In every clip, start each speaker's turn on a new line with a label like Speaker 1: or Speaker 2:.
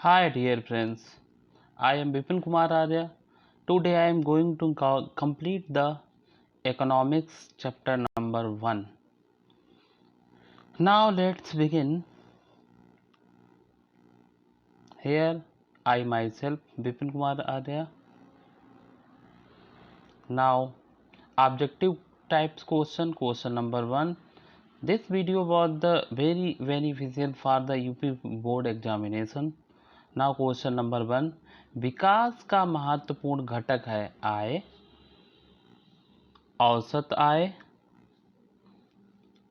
Speaker 1: Hi dear friends, I am Bipin Kumar Arya. Today I am going to complete the economics chapter number 1. Now let's begin. Here I myself Bipin Kumar Arya. Now objective types question number 1. This video was the very beneficial for the UP board examination. Now question number 1, विकास का महत्वपूर्ण घटक है आय, औसत आय,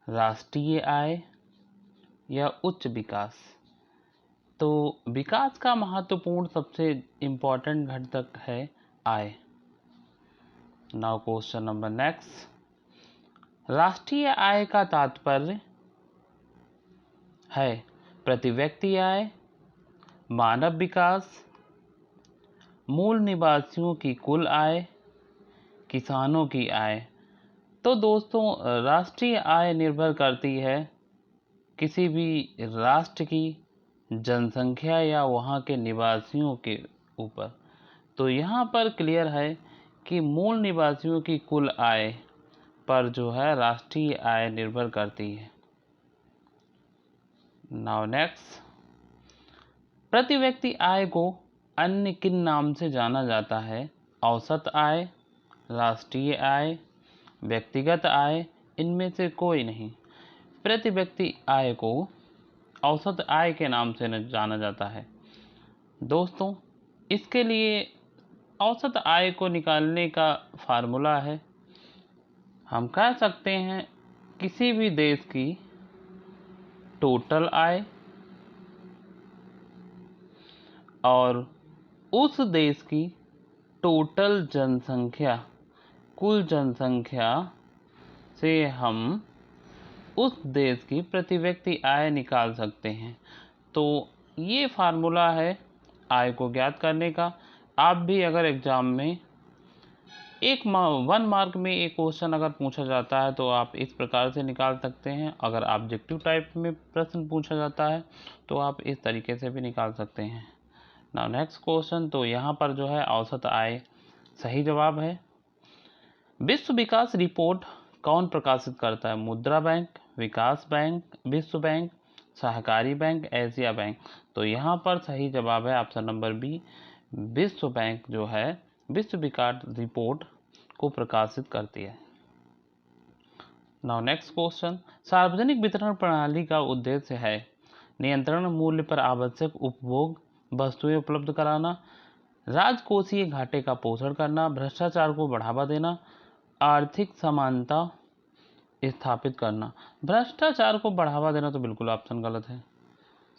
Speaker 1: राष्ट्रीय आय या उच्च विकास। तो विकास का महत्वपूर्ण सबसे इम्पोर्टेंट घटक है आय। नाउ क्वेश्चन नंबर नेक्स्ट, राष्ट्रीय आय का तात्पर्य है प्रति व्यक्ति आय, मानव विकास, मूल निवासियों की कुल आय, किसानों की आय। तो दोस्तों राष्ट्रीय आय निर्भर करती है किसी भी राष्ट्र की जनसंख्या या वहाँ के निवासियों के ऊपर। तो यहाँ पर क्लियर है कि मूल निवासियों की कुल आय पर जो है राष्ट्रीय आय निर्भर करती है। नाउ नेक्स्ट, प्रति व्यक्ति आय को अन्य किन नाम से जाना जाता है? औसत आय, राष्ट्रीय आय, व्यक्तिगत आय, इनमें से कोई नहीं। प्रति व्यक्ति आय को औसत आय के नाम से जाना जाता है। दोस्तों इसके लिए औसत आय को निकालने का फार्मूला है, हम कह सकते हैं किसी भी देश की टोटल आय और उस देश की टोटल जनसंख्या, कुल जनसंख्या से हम उस देश की प्रति व्यक्ति आय निकाल सकते हैं। तो ये फार्मूला है आय को ज्ञात करने का। आप भी अगर एग्ज़ाम में 1 मार्क में एक क्वेश्चन अगर पूछा जाता है तो आप इस प्रकार से निकाल सकते हैं। अगर ऑब्जेक्टिव टाइप में प्रश्न पूछा जाता है तो आप इस तरीके से भी निकाल सकते हैं। नाउ नेक्स्ट क्वेश्चन, तो यहाँ पर जो है औसत आय सही जवाब है। विश्व विकास रिपोर्ट कौन प्रकाशित करता है? मुद्रा बैंक, विकास बैंक, विश्व बैंक, सहकारी बैंक, एशिया बैंक। तो यहाँ पर सही जवाब है ऑप्शन नंबर बी, विश्व बैंक जो है विश्व विकास रिपोर्ट को प्रकाशित करती है। नाउ नेक्स्ट क्वेश्चन, सार्वजनिक वितरण प्रणाली का उद्देश्य है नियंत्रण मूल्य पर आवश्यक उपभोग वस्तुएं उपलब्ध कराना, राजकोषीय घाटे का पोषण करना, भ्रष्टाचार को बढ़ावा देना, आर्थिक समानता स्थापित करना। भ्रष्टाचार को बढ़ावा देना तो बिल्कुल ऑप्शन गलत है।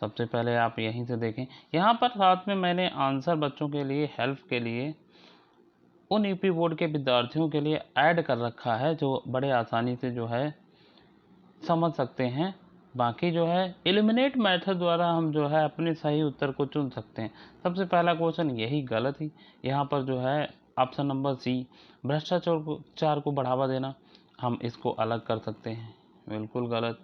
Speaker 1: सबसे पहले आप यहीं से देखें, यहाँ पर साथ में मैंने आंसर बच्चों के लिए हेल्प के लिए उन यूपी बोर्ड के विद्यार्थियों के लिए ऐड कर रखा है जो बड़े आसानी से जो है समझ सकते हैं। बाकी जो है एलिमिनेट मेथड द्वारा हम जो है अपने सही उत्तर को चुन सकते हैं। सबसे पहला क्वेश्चन यही गलत ही, यहाँ पर जो है ऑप्शन नंबर सी भ्रष्टाचार को बढ़ावा देना, हम इसको अलग कर सकते हैं, बिल्कुल गलत।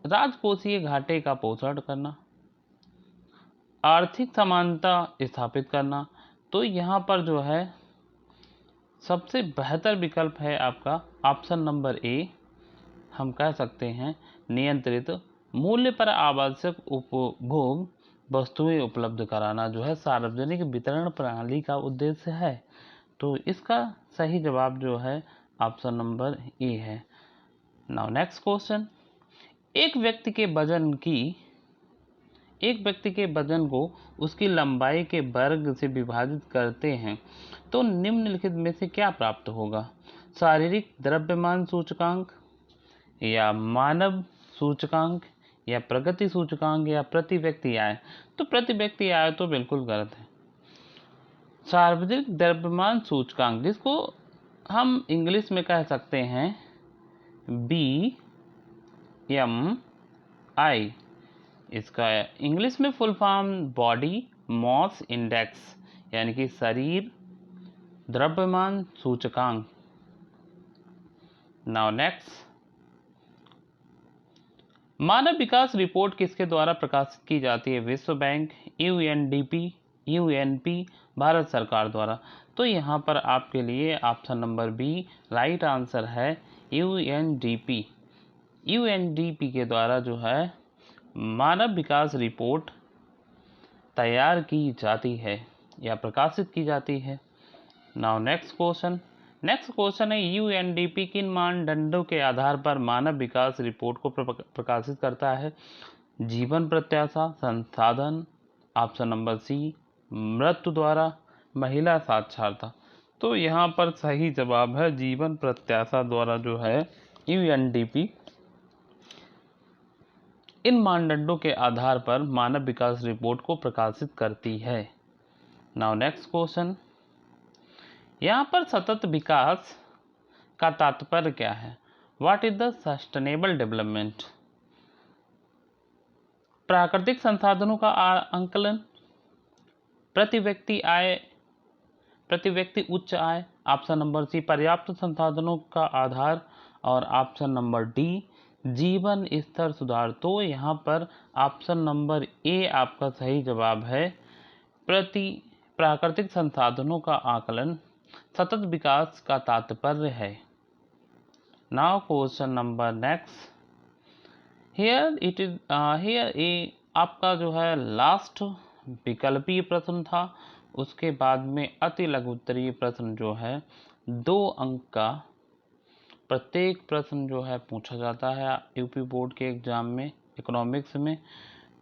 Speaker 1: राजकोषीय घाटे का पोषण करना, आर्थिक समानता स्थापित करना, तो यहाँ पर जो है सबसे बेहतर विकल्प है आपका ऑप्शन नंबर ए, हम कह सकते हैं नियंत्रित मूल्य पर आवश्यक उपभोग वस्तुएं उपलब्ध कराना जो है सार्वजनिक वितरण प्रणाली का उद्देश्य है। तो इसका सही जवाब जो है ऑप्शन नंबर ए है। नाउ नेक्स्ट क्वेश्चन, एक व्यक्ति के वजन को उसकी लंबाई के वर्ग से विभाजित करते हैं तो निम्नलिखित में से क्या प्राप्त होगा? शारीरिक द्रव्यमान सूचकांक या मानव सूचकांक या प्रगति सूचकांक या प्रति व्यक्ति आय। तो प्रति व्यक्ति आय तो बिल्कुल गलत है। सार्वजनिक द्रव्यमान सूचकांक जिसको हम इंग्लिश में कह सकते हैं BMI, इसका इंग्लिश में full form body mass index यानी कि शरीर द्रव्यमान सूचकांक। नाउ नेक्स्ट, मानव विकास रिपोर्ट किसके द्वारा प्रकाशित की जाती है? विश्व बैंक, यूएनडीपी, यूएनपी, भारत सरकार द्वारा। तो यहाँ पर आपके लिए option number b right answer है, यूएनडीपी। यूएनडीपी के द्वारा जो है मानव विकास रिपोर्ट तैयार की जाती है या प्रकाशित की जाती है। नाउ नेक्स्ट क्वेश्चन है, यूएनडीपी किन मानदंडों के आधार पर मानव विकास रिपोर्ट को प्रकाशित करता है? जीवन प्रत्याशा, संसाधन, ऑप्शन नंबर सी मृत्यु द्वारा, महिला साक्षरता। तो यहाँ पर सही जवाब है जीवन प्रत्याशा द्वारा जो है यूएनडीपी इन मानदंडों के आधार पर मानव विकास रिपोर्ट को प्रकाशित करती है। नाउ नेक्स्ट क्वेश्चन, यहाँ पर सतत विकास का तात्पर्य क्या है? What is the sustainable development? प्राकृतिक संसाधनों का आंकलन, प्रति व्यक्ति उच्च आय, ऑप्शन नंबर सी पर्याप्त संसाधनों का आधार, और ऑप्शन नंबर डी जीवन स्तर सुधार। तो यहाँ पर ऑप्शन नंबर ए आपका सही जवाब है, प्राकृतिक संसाधनों का आकलन सतत विकास का तात्पर्य है। Now question number next, here a आपका जो है लास्ट विकल्पीय प्रश्न था, उसके बाद में अति लघु उत्तरीय प्रश्न जो है 2 अंक का प्रत्येक प्रश्न जो है पूछा जाता है यूपी बोर्ड के एग्जाम में इकोनॉमिक्स में।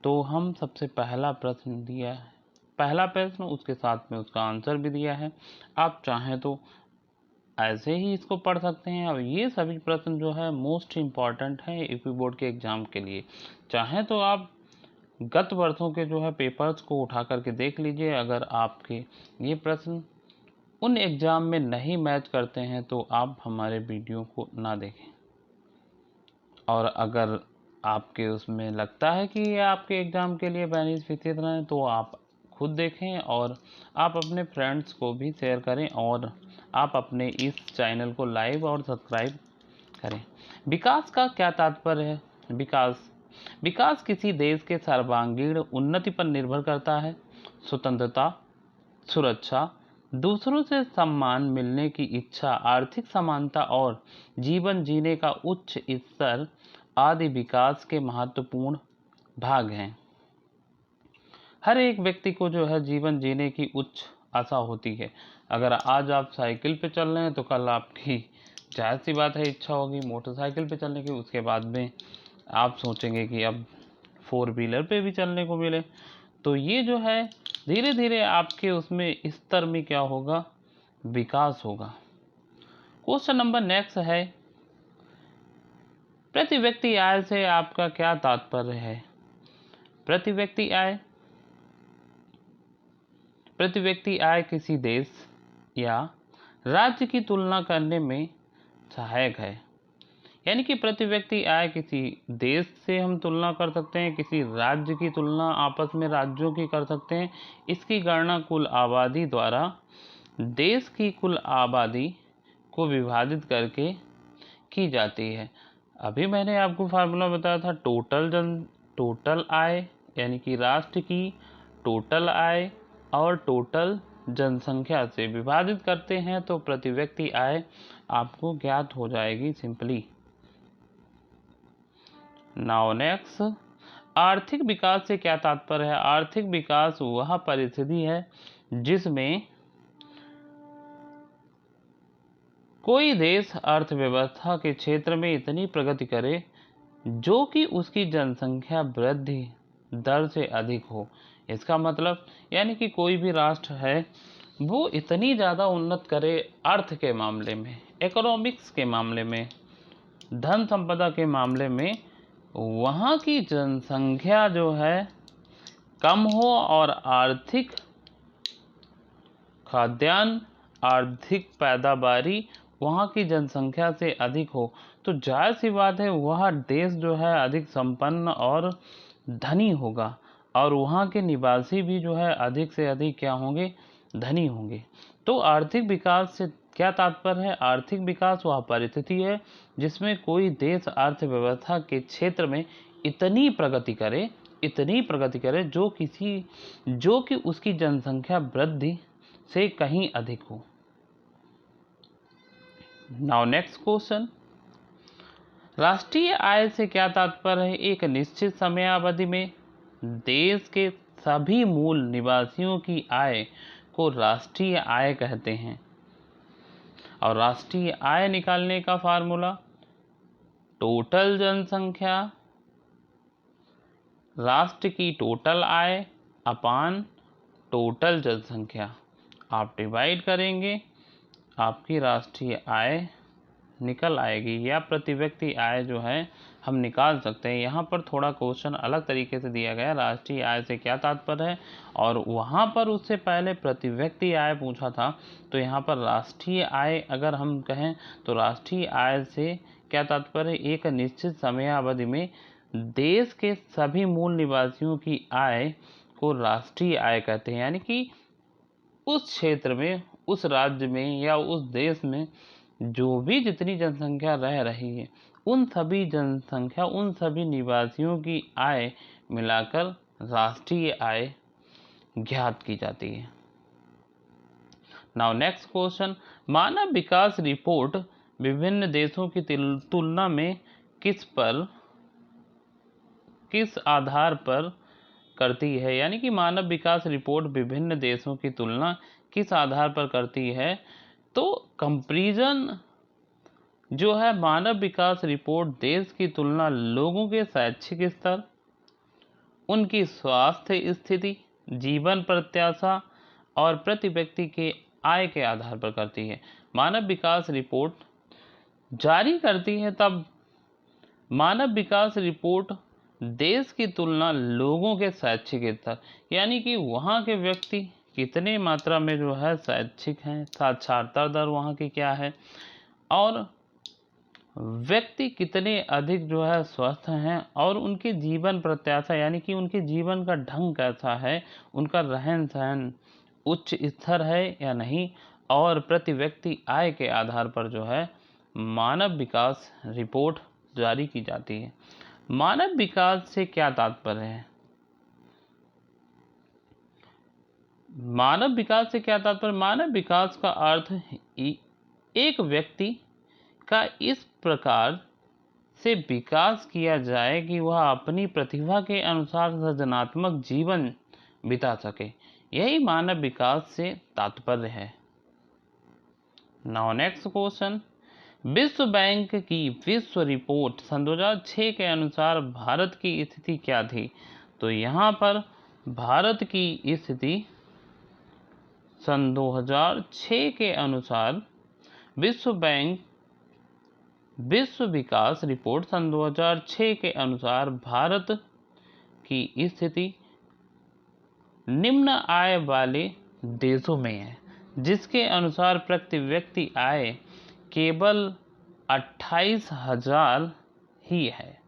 Speaker 1: तो हम सबसे पहला प्रश्न दिया है, पहला प्रश्न उसके साथ में उसका आंसर भी दिया है। आप चाहें तो ऐसे ही इसको पढ़ सकते हैं। अब ये सभी प्रश्न जो है मोस्ट इम्पॉर्टेंट हैं यूपी बोर्ड के एग्ज़ाम के लिए। चाहें तो आप गत वर्षों के जो है पेपर्स को उठा करके देख लीजिए। अगर आपके ये प्रश्न उन एग्ज़ाम में नहीं मैच करते हैं तो आप हमारे वीडियो को ना देखें, और अगर आपके उसमें लगता है कि ये आपके एग्ज़ाम के लिए बेनिफिशियल है तो आप खुद देखें और आप अपने फ्रेंड्स को भी शेयर करें, और आप अपने इस चैनल को लाइक और सब्सक्राइब करें। विकास का क्या तात्पर्य है? विकास किसी देश के सर्वांगीण उन्नति पर निर्भर करता है। स्वतंत्रता, सुरक्षा, दूसरों से सम्मान मिलने की इच्छा, आर्थिक समानता और जीवन जीने का उच्च स्तर आदि विकास के महत्वपूर्ण भाग हैं। हर एक व्यक्ति को जो है जीवन जीने की उच्च आशा होती है। अगर आज आप साइकिल पे चल रहे हैं तो कल आपकी जाहिर सी बात है इच्छा होगी मोटरसाइकिल पे चलने की। उसके बाद में आप सोचेंगे कि अब 4 व्हीलर पे भी चलने को मिले। तो ये जो है धीरे धीरे आपके उसमें स्तर में क्या होगा, विकास होगा। क्वेश्चन नंबर नेक्स्ट है, प्रति व्यक्ति आय से आपका क्या तात्पर्य है? प्रति व्यक्ति आय किसी देश या राज्य की तुलना करने में सहायक है। यानी कि प्रति व्यक्ति आय किसी देश से हम तुलना कर सकते हैं, किसी राज्य की तुलना आपस में राज्यों की कर सकते हैं। इसकी गणना कुल आबादी द्वारा देश की कुल आबादी को विभाजित करके की जाती है। अभी मैंने आपको फार्मूला बताया था, टोटल आय यानी कि राष्ट्र की टोटल आय और टोटल जनसंख्या से विभाजित करते हैं तो प्रति व्यक्ति आय आपको ज्ञात हो जाएगी सिंपली। नाउ नेक्स्ट, आर्थिक विकास से क्या तात्पर्य है? आर्थिक विकास वह परिस्थिति है जिसमें कोई देश अर्थव्यवस्था के क्षेत्र में इतनी प्रगति करे जो कि उसकी जनसंख्या वृद्धि दर से अधिक हो। इसका मतलब यानी कि कोई भी राष्ट्र है वो इतनी ज़्यादा उन्नत करे अर्थ के मामले में, इकोनॉमिक्स के मामले में, धन संपदा के मामले में, वहाँ की जनसंख्या जो है कम हो और आर्थिक खाद्यान्न, आर्थिक पैदावारी वहाँ की जनसंख्या से अधिक हो, तो जाहिर सी बात है वह देश जो है अधिक संपन्न और धनी होगा, और वहाँ के निवासी भी जो है अधिक से अधिक क्या होंगे, धनी होंगे। तो आर्थिक विकास से क्या तात्पर्य है? आर्थिक विकास वह परिस्थिति है जिसमें कोई देश अर्थव्यवस्था के क्षेत्र में इतनी प्रगति करे जो कि उसकी जनसंख्या वृद्धि से कहीं अधिक हो। नाउ नेक्स्ट क्वेश्चन, राष्ट्रीय आय से क्या तात्पर्य है? एक निश्चित समयावधि में देश के सभी मूल निवासियों की आय को राष्ट्रीय आय कहते हैं। और राष्ट्रीय आय निकालने का फार्मूला टोटल जनसंख्या, राष्ट्र की टोटल आय अपान टोटल जनसंख्या। आप डिवाइड करेंगे, आपकी राष्ट्रीय आय निकल आएगी, या प्रति व्यक्ति आय जो है हम निकाल सकते हैं। यहाँ पर थोड़ा क्वेश्चन अलग तरीके से दिया गया, राष्ट्रीय आय से क्या तात्पर्य है, और वहाँ पर उससे पहले प्रति व्यक्ति आय पूछा था। तो यहाँ पर राष्ट्रीय आय अगर हम कहें तो राष्ट्रीय आय से क्या तात्पर्य, एक निश्चित समयावधि में देश के सभी मूल निवासियों की आय को राष्ट्रीय आय कहते हैं। यानी कि उस क्षेत्र में, उस राज्य में या उस देश में जो भी जितनी जनसंख्या रह रही है, उन सभी निवासियों की आय मिलाकर राष्ट्रीय आय ज्ञात की जाती है। नाउ नेक्स्ट क्वेश्चन, मानव विकास रिपोर्ट विभिन्न देशों की तुलना में किस आधार पर करती है? यानी कि मानव विकास रिपोर्ट विभिन्न देशों की तुलना किस आधार पर करती है? तो कंपैरिजन जो है, मानव विकास रिपोर्ट देश की तुलना लोगों के शैक्षिक स्तर, उनकी स्वास्थ्य स्थिति, जीवन प्रत्याशा और प्रति व्यक्ति के आय के आधार पर करती है। मानव विकास रिपोर्ट जारी करती है तब मानव विकास रिपोर्ट देश की तुलना लोगों के शैक्षिक स्तर, यानी कि वहाँ के व्यक्ति कितने मात्रा में जो है शैक्षिक हैं, साक्षरता दर वहाँ की क्या है, और व्यक्ति कितने अधिक जो है स्वस्थ हैं, और उनकी जीवन प्रत्याशा यानी कि उनके जीवन का ढंग कैसा है, उनका रहन सहन उच्च स्तर है या नहीं, और प्रति व्यक्ति आय के आधार पर जो है मानव विकास रिपोर्ट जारी की जाती है। मानव विकास से क्या तात्पर्य है? मानव विकास से क्या तात्पर्य? मानव विकास का अर्थ एक व्यक्ति का इस प्रकार से विकास किया जाए कि वह अपनी प्रतिभा के अनुसार सृजनात्मक जीवन बिता सके, यही मानव विकास से तात्पर्य है। नाउ नेक्स्ट क्वेश्चन, विश्व बैंक की विश्व रिपोर्ट सन 2006 के अनुसार भारत की स्थिति क्या थी? तो यहाँ पर भारत की स्थिति सन 2006 के अनुसार विश्व विकास रिपोर्ट सन 2006 के अनुसार भारत की स्थिति निम्न आय वाले देशों में है, जिसके अनुसार प्रति व्यक्ति आय केवल 28,000 ही है।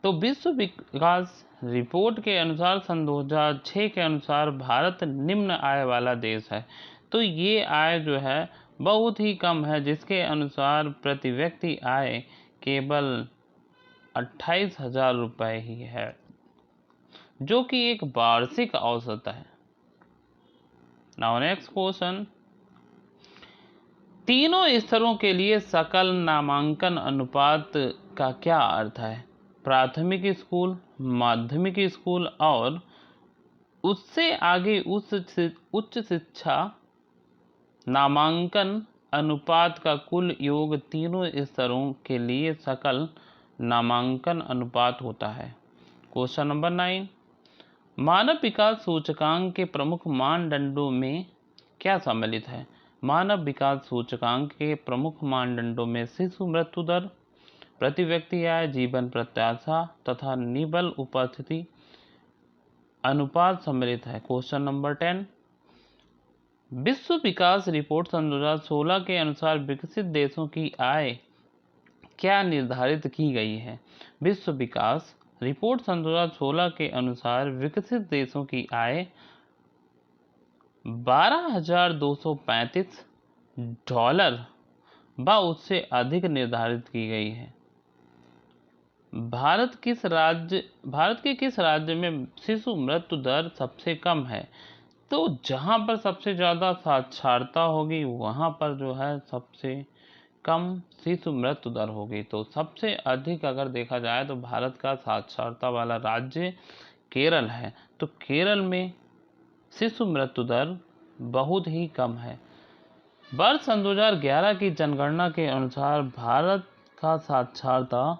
Speaker 1: तो विश्व विकास रिपोर्ट के अनुसार सन 2006 के अनुसार भारत निम्न आय वाला देश है। तो ये आय जो है बहुत ही कम है, जिसके अनुसार प्रति व्यक्ति आय केवल 28,000 रुपये ही है, जो कि एक वार्षिक औसत है। नाउ नेक्स्ट क्वेश्चन, तीनों स्तरों के लिए सकल नामांकन अनुपात का क्या अर्थ है? प्राथमिक स्कूल, माध्यमिक स्कूल और उससे आगे उच्च शिक्षा नामांकन अनुपात का कुल योग तीनों स्तरों के लिए सकल नामांकन अनुपात होता है। क्वेश्चन नंबर 9, मानव विकास सूचकांक के प्रमुख मानदंडों में क्या सम्मिलित है? मानव विकास सूचकांक के प्रमुख मानदंडों में शिशु मृत्यु दर, प्रति व्यक्ति आय, जीवन प्रत्याशा तथा निबल उपस्थिति अनुपात सम्मिलित है। क्वेश्चन नंबर 10, विश्व विकास रिपोर्ट सन 2016 के अनुसार विकसित देशों की आय क्या निर्धारित की गई है? विश्व विकास रिपोर्ट सन 2016 के अनुसार विकसित देशों की आय 12,235 डॉलर व उससे अधिक निर्धारित की गई है। भारत के किस राज्य में शिशु मृत्यु दर सबसे कम है? तो जहाँ पर सबसे ज़्यादा साक्षरता होगी वहाँ पर जो है सबसे कम शिशु मृत्यु दर होगी। तो सबसे अधिक अगर देखा जाए तो भारत का साक्षरता वाला राज्य केरल है। तो केरल में शिशु मृत्यु दर बहुत ही कम है। वर्ष सन 2011 की जनगणना के अनुसार भारत का साक्षरता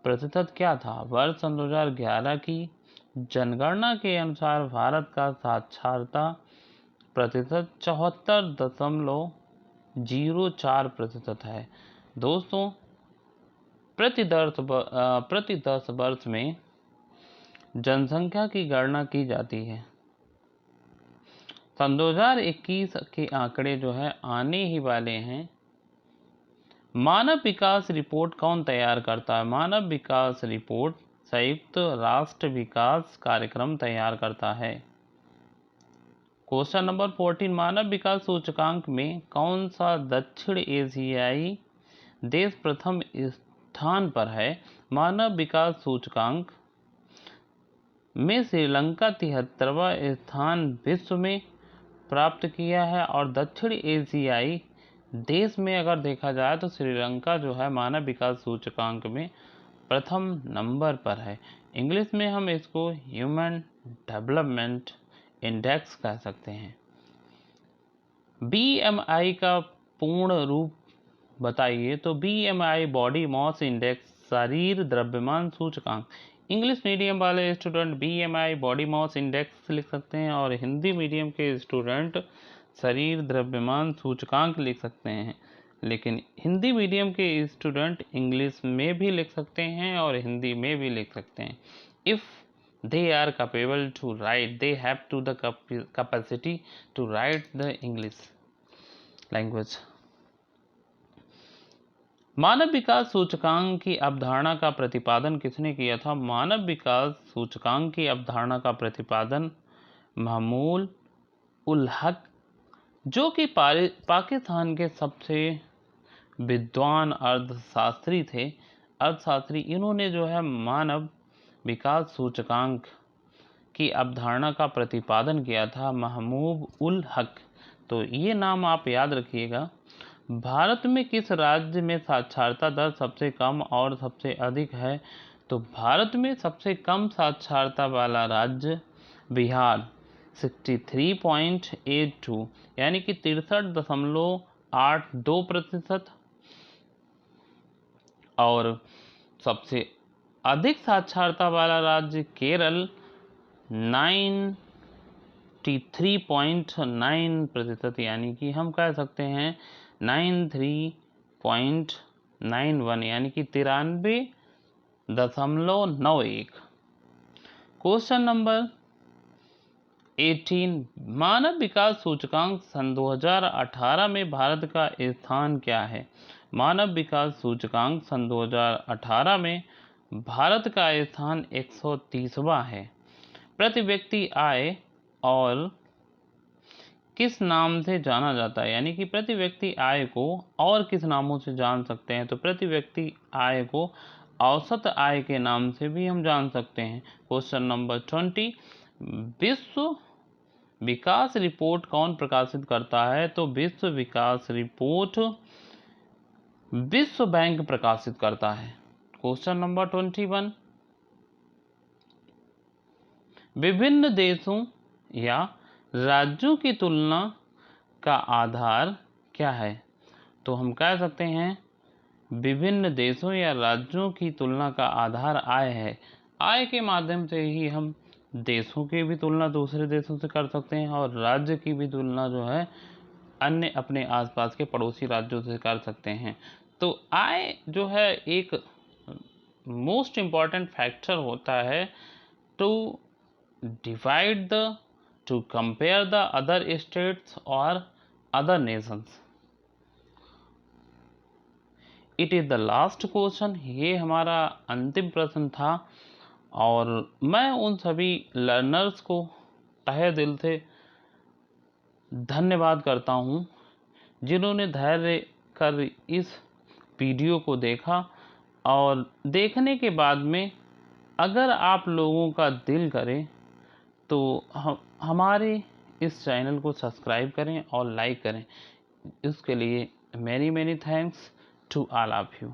Speaker 1: प्रतिशत क्या था? वर्ष सन 2011 की जनगणना के अनुसार भारत का साक्षरता प्रतिशत 74.04% है। दोस्तों, प्रति 10 वर्ष में जनसंख्या की गणना की जाती है। सन 2021 के आंकड़े जो है आने ही वाले हैं। मानव विकास रिपोर्ट कौन तैयार करता है? मानव विकास रिपोर्ट संयुक्त राष्ट्र विकास कार्यक्रम तैयार करता है। क्वेश्चन नंबर 14, मानव विकास सूचकांक में कौन सा दक्षिण एशियाई देश प्रथम स्थान पर है? मानव विकास सूचकांक में श्रीलंका 73वां स्थान विश्व में प्राप्त किया है और दक्षिण एशियाई देश में अगर देखा जाए तो श्रीलंका जो है मानव विकास सूचकांक में प्रथम नंबर पर है। इंग्लिश में हम इसको ह्यूमन डेवलपमेंट इंडेक्स कह सकते हैं। BMI का पूर्ण रूप बताइए। तो BMI बॉडी मास इंडेक्स शरीर द्रव्यमान सूचकांक। इंग्लिश मीडियम वाले student BMI body mass index लिख सकते हैं और हिंदी मीडियम के स्टूडेंट शरीर द्रव्यमान सूचकांक लिख सकते हैं। लेकिन हिंदी मीडियम के स्टूडेंट इंग्लिश में भी लिख सकते हैं और हिंदी में भी लिख सकते हैं। If they are capable to write, they have to the capacity to write the English language. मानव विकास सूचकांक की अवधारणा का प्रतिपादन किसने किया था? मानव विकास सूचकांक की अवधारणा का प्रतिपादन महमूद उल हक, जो कि पाकिस्तान के सबसे विद्वान अर्थशास्त्री थे। इन्होंने जो है मानव विकास सूचकांक की अवधारणा का प्रतिपादन किया था, महमूद उल हक। तो ये नाम आप याद रखिएगा। भारत में किस राज्य में साक्षरता दर सबसे कम और सबसे अधिक है? तो भारत में सबसे कम साक्षरता वाला राज्य बिहार 63.82 यानी कि 63.82%। और सबसे अधिक साक्षरता वाला राज्य केरल 93.9% यानी कि हम कह सकते हैं 93.91 यानी कि 93.91। क्वेश्चन नंबर 18, मानव विकास सूचकांक सन 2018 में भारत का स्थान क्या है? मानव विकास सूचकांक सन 2018 में भारत का स्थान 130वां है। प्रति व्यक्ति आय और किस नाम से जाना जाता है? यानी कि प्रति व्यक्ति आय को और किस नामों से जान सकते हैं? तो प्रति व्यक्ति आय को औसत आय के नाम से भी हम जान सकते हैं। क्वेश्चन नंबर 20, विश्व विकास रिपोर्ट कौन प्रकाशित करता है? तो विश्व विकास रिपोर्ट विश्व बैंक प्रकाशित करता है। क्वेश्चन नंबर 21, विभिन्न देशों या राज्यों की तुलना का आधार क्या है? तो हम कह सकते हैं विभिन्न देशों या राज्यों की तुलना का आधार आय है। आय के माध्यम से ही हम देशों की भी तुलना दूसरे देशों से कर सकते हैं और राज्य की भी तुलना जो है अन्य अपने आसपास के पड़ोसी राज्यों से कर सकते हैं। तो आय जो है एक मोस्ट इम्पॉर्टेंट फैक्टर होता है to divide to compare the other states और other nations. It is the last question. ये हमारा अंतिम प्रश्न था और मैं उन सभी लर्नर्स को तहे दिल से धन्यवाद करता हूँ जिन्होंने धैर्य कर इस वीडियो को देखा, और देखने के बाद में अगर आप लोगों का दिल करे तो हमारे इस चैनल को सब्सक्राइब करें और लाइक करें। इसके लिए many thanks to all of you.